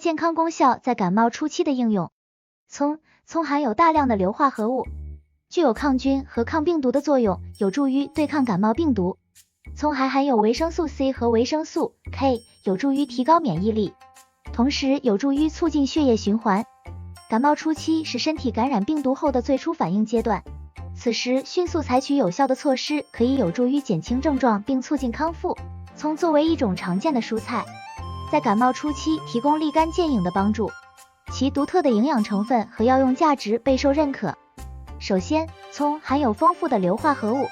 健康功效在感冒初期的应用。葱含有大量的硫化合物，具有抗菌和抗病毒的作用，有助于对抗感冒病毒。葱还含有维生素 C 和维生素 K， 有助于提高免疫力，同时有助于促进血液循环。感冒初期是身体感染病毒后的最初反应阶段，此时迅速采取有效的措施，可以有助于减轻症状并促进康复。葱作为一种常见的蔬菜，在感冒初期提供立竿见影的帮助，其独特的营养成分和药用价值备受认可。首先，葱含有丰富的硫化合物，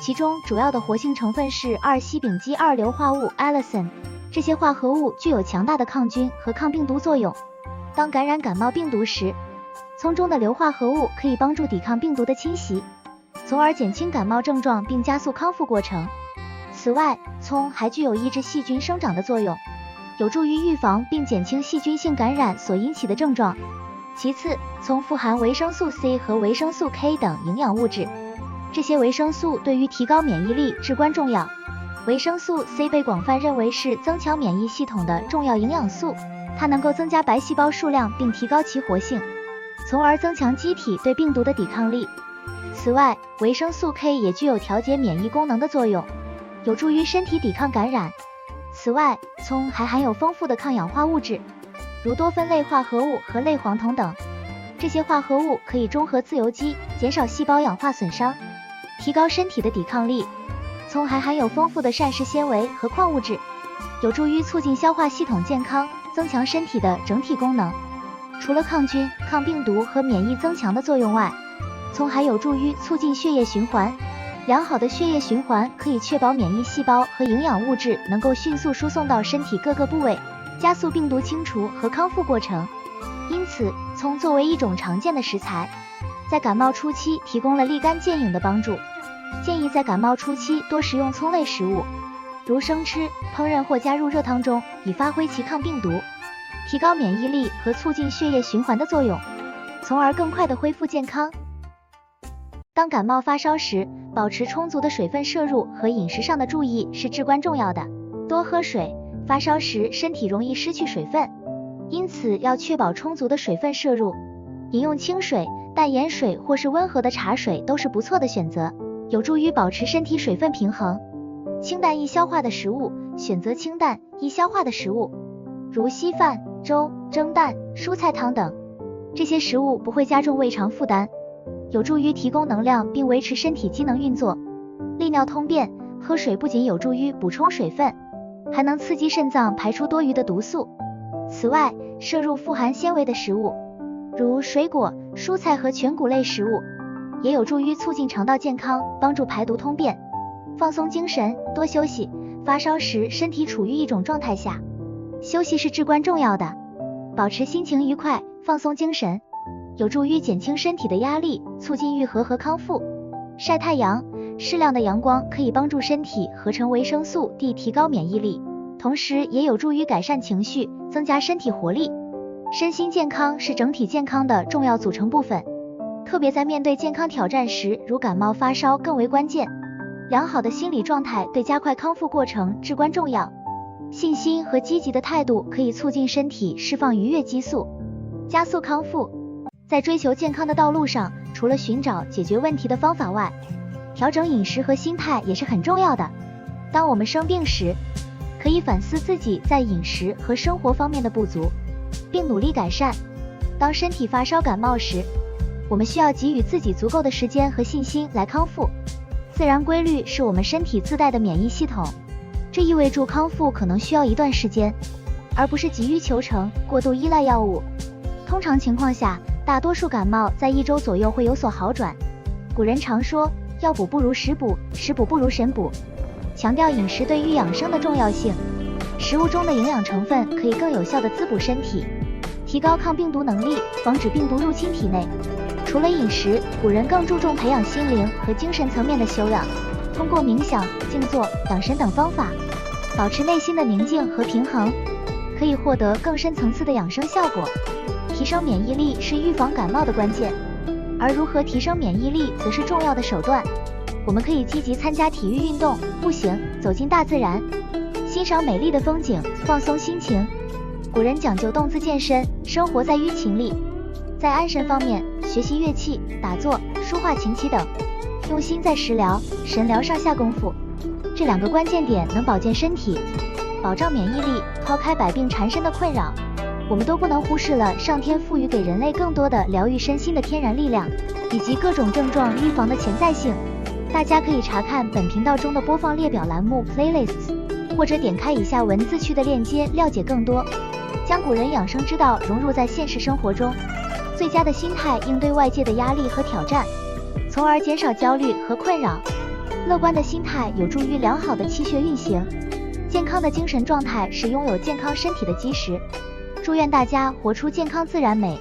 其中主要的活性成分是2烯丙基2硫化物 allicin， 这些化合物具有强大的抗菌和抗病毒作用。当感染感冒病毒时，葱中的硫化合物可以帮助抵抗病毒的侵袭，从而减轻感冒症状并加速康复过程。此外，葱还具有抑制细菌生长的作用，有助于预防并减轻细菌性感染所引起的症状。其次，葱富含维生素 C 和维生素 K 等营养物质，这些维生素对于提高免疫力至关重要。维生素 C 被广泛认为是增强免疫系统的重要营养素，它能够增加白细胞数量并提高其活性，从而增强机体对病毒的抵抗力。此外，维生素 K 也具有调节免疫功能的作用，有助于身体抵抗感染。此外，葱还含有丰富的抗氧化物质，如多酚类化合物和类黄酮等，这些化合物可以中和自由基，减少细胞氧化损伤，提高身体的抵抗力。葱还含有丰富的膳食纤维和矿物质，有助于促进消化系统健康，增强身体的整体功能。除了抗菌、抗病毒和免疫增强的作用外，葱还有助于促进血液循环。良好的血液循环可以确保免疫细胞和营养物质能够迅速输送到身体各个部位，加速病毒清除和康复过程。因此，葱作为一种常见的食材，在感冒初期提供了立竿见影的帮助。建议在感冒初期多食用葱类食物，如生吃、烹饪或加入热汤中，以发挥其抗病毒、提高免疫力和促进血液循环的作用，从而更快地恢复健康。当感冒发烧时，保持充足的水分摄入和饮食上的注意是至关重要的。多喝水，发烧时身体容易失去水分，因此要确保充足的水分摄入。饮用清水、淡盐水或是温和的茶水都是不错的选择，有助于保持身体水分平衡。清淡易消化的食物，选择清淡易消化的食物，如稀饭、粥、蒸蛋、蔬菜汤等。这些食物不会加重胃肠负担，有助于提供能量并维持身体机能运作。利尿通便，喝水不仅有助于补充水分，还能刺激肾脏排出多余的毒素。此外，摄入富含纤维的食物，如水果、蔬菜和全谷类食物，也有助于促进肠道健康，帮助排毒通便。放松精神，多休息。发烧时身体处于一种状态下，休息是至关重要的。保持心情愉快，放松精神，有助于减轻身体的压力，促进愈合和康复。晒太阳，适量的阳光可以帮助身体合成维生素 D， 提高免疫力，同时也有助于改善情绪，增加身体活力。身心健康是整体健康的重要组成部分，特别在面对健康挑战时，如感冒发烧更为关键。良好的心理状态对加快康复过程至关重要。信心和积极的态度可以促进身体释放愉悦激素，加速康复。在追求健康的道路上，除了寻找解决问题的方法外，调整饮食和心态也是很重要的。当我们生病时，可以反思自己在饮食和生活方面的不足，并努力改善。当身体发烧感冒时，我们需要给予自己足够的时间和信心来康复。自然规律是我们身体自带的免疫系统，这意味着康复可能需要一段时间，而不是急于求成，过度依赖药物。通常情况下，大多数感冒在1周左右会有所好转。古人常说，药补不如食补，食补不如神补，强调饮食对于养生的重要性。食物中的营养成分可以更有效地滋补身体，提高抗病毒能力，防止病毒入侵体内。除了饮食，古人更注重培养心灵和精神层面的修养，通过冥想、静坐、养神等方法，保持内心的宁静和平衡，可以获得更深层次的养生效果。提升免疫力是预防感冒的关键，而如何提升免疫力则是重要的手段。我们可以积极参加体育运动、步行，走进大自然，欣赏美丽的风景，放松心情。古人讲究动姿健身，生活在于情理。在安神方面，学习乐器、打坐、书画、琴棋等，用心在食疗、神疗上下功夫。这2个关键点能保健身体，保障免疫力，抛开百病缠身的困扰。我们都不能忽视了上天赋予给人类更多的疗愈身心的天然力量，以及各种症状预防的潜在性。大家可以查看本频道中的播放列表栏目 Playlists， 或者点开以下文字区的链接了解更多。将古人养生之道融入在现实生活中，最佳的心态应对外界的压力和挑战，从而减少焦虑和困扰。乐观的心态有助于良好的气血运行，健康的精神状态是拥有健康身体的基石。祝愿大家活出健康自然美，